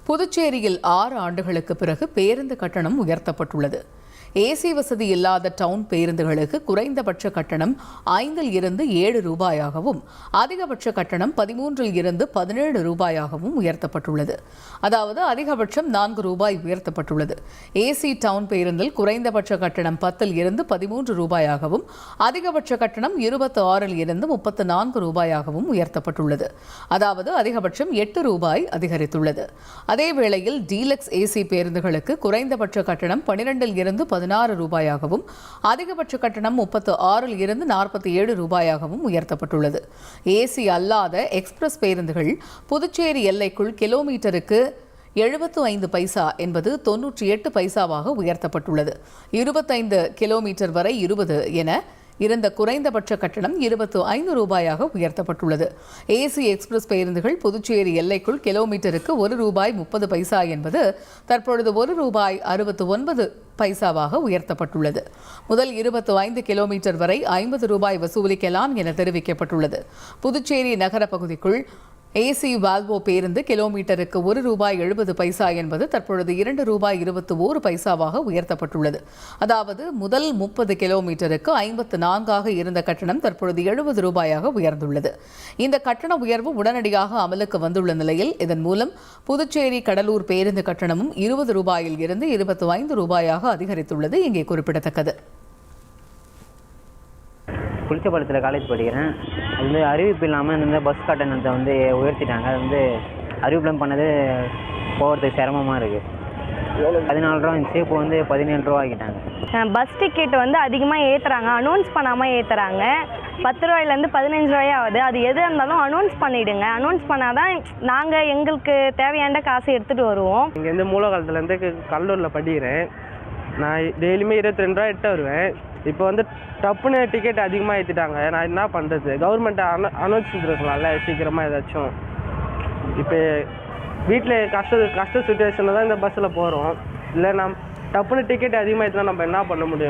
புதுச்சேரியில் 6 ஆண்டுகளுக்கு பிறகு பேருந்து கட்டணம் உயர்த்தப்பட்டுள்ளது. ஏசி வசதி இல்லாத டவுன் பேருந்துகளுக்கு குறைந்தபட்ச கட்டணம் 5 இருந்து 7 ரூபாயாகவும் அதிகபட்ச கட்டணம் 13 இருந்து 17 ரூபாயாகவும் உயர்த்தப்பட்டுள்ளது. அதாவது அதிகபட்சம் 4 ரூபாய் உயர்த்தப்பட்டுள்ளது. ஏசி டவுன் பேருந்தில் குறைந்தபட்ச கட்டணம் 10 இருந்து 13 ரூபாயாகவும் அதிகபட்ச கட்டணம் 26 இருந்து 34 ரூபாயாகவும் உயர்த்தப்பட்டுள்ளது. அதாவது அதிகபட்சம் 8 ரூபாய் அதிகரித்துள்ளது. அதேவேளையில் டீலக்ஸ் ஏசி பேருந்துகளுக்கு குறைந்தபட்ச கட்டணம் 12 இருந்து 16 ரூபாயாகவும் அதிகபட்ச கட்டணம் 36 இருந்து 47 ரூபாயாகவும் உயர்த்தப்பட்டுள்ளது. ஏசி அல்லாத எக்ஸ்பிரஸ் பேருந்துகள் புதுச்சேரி எல்லைக்குள் கிலோமீட்டருக்கு 75 பைசா என்பது 98 பைசாவாக உயர்த்தப்பட்டுள்ளது. 25 கிலோமீட்டர் வரை 20 என இருந்த குறைந்தபட்ச கட்டணம் 25 ரூபாயாக உயர்த்தப்பட்டுள்ளது. ஏசி எக்ஸ்பிரஸ் பேருந்துகள் புதுச்சேரி எல்லைக்குள் கிலோமீட்டருக்கு 1 ரூபாய் 30 பைசா என்பது தற்பொழுது 1 ரூபாய் 69 பைசாவாக உயர்த்தப்பட்டுள்ளது. முதல் 25 கிலோமீட்டர் வரை 50 ரூபாய் வசூலிக்கலாம் என தெரிவிக்கப்பட்டுள்ளது. புதுச்சேரி நகர பகுதிக்குள் ஏசி வால்வோ பேருந்து கிலோமீட்டருக்கு 1 ரூபாய் 70 பைசா என்பது தற்பொழுது 2 ரூபாய் 21 பைசாவாக உயர்த்தப்பட்டுள்ளது. அதாவது முதல் 30 கிலோமீட்டருக்கு 54 இருந்த கட்டணம் தற்பொழுது 70 ரூபாயாக உயர்ந்துள்ளது. இந்த கட்டண உயர்வு உடனடியாக அமலுக்கு வந்துள்ள நிலையில் இதன் மூலம் புதுச்சேரி கடலூர் பேருந்து கட்டணமும் 20 ரூபாயில் இருந்து 25 ரூபாயாக அதிகரித்துள்ளது இங்கே குறிப்பிடத்தக்கது. குளிச்சபாளையத்தில் காலேஜ் படிக்கிறேன். அது அறிவிப்பு இல்லாமல் இந்த பஸ் கட்டணத்தை உயர்த்திட்டாங்க. அது அறிவிப்புலாம் பண்ணது போகிறதுக்கு சிரமமாக இருக்குது. 14 ரூபா இருந்துச்சு, இப்போ 17 ரூபா ஆகிட்டாங்க. பஸ் டிக்கெட் அதிகமாக ஏற்றுறாங்க, அனௌன்ஸ் பண்ணாமல் ஏற்றுறாங்க. 10 ரூபாயிலேருந்து 15 ரூபாயே ஆகுது. அது எது இருந்தாலும் அனௌன்ஸ் பண்ணிவிடுங்க. அனௌன்ஸ் பண்ணால் தான் நாங்கள் எங்களுக்கு தேவையான காசு எடுத்துகிட்டு வருவோம். இங்கேருந்து மூலகாலத்துலேருந்து கடலூரில் படிக்கிறேன். நான் டெய்லியுமே 22 ரூபா எட்டு வருவேன். இப்போ டப்புன்னு டிக்கெட் அதிகமாக ஏற்றிட்டாங்க. நான் என்ன பண்ணுறது? கவர்மெண்ட்டை அனௌன்ஸ் பண்ணிருக்கலாம்ல சீக்கிரமாக ஏதாச்சும். இப்போ வீட்டில் கஷ்ட சுச்சுவேஷனில் தான் இந்த பஸ்ஸில் போகிறோம். இல்லை டப்புன்னு டிக்கெட் அதிகமாக ஏற்றினா நம்ம என்ன பண்ண முடியும்?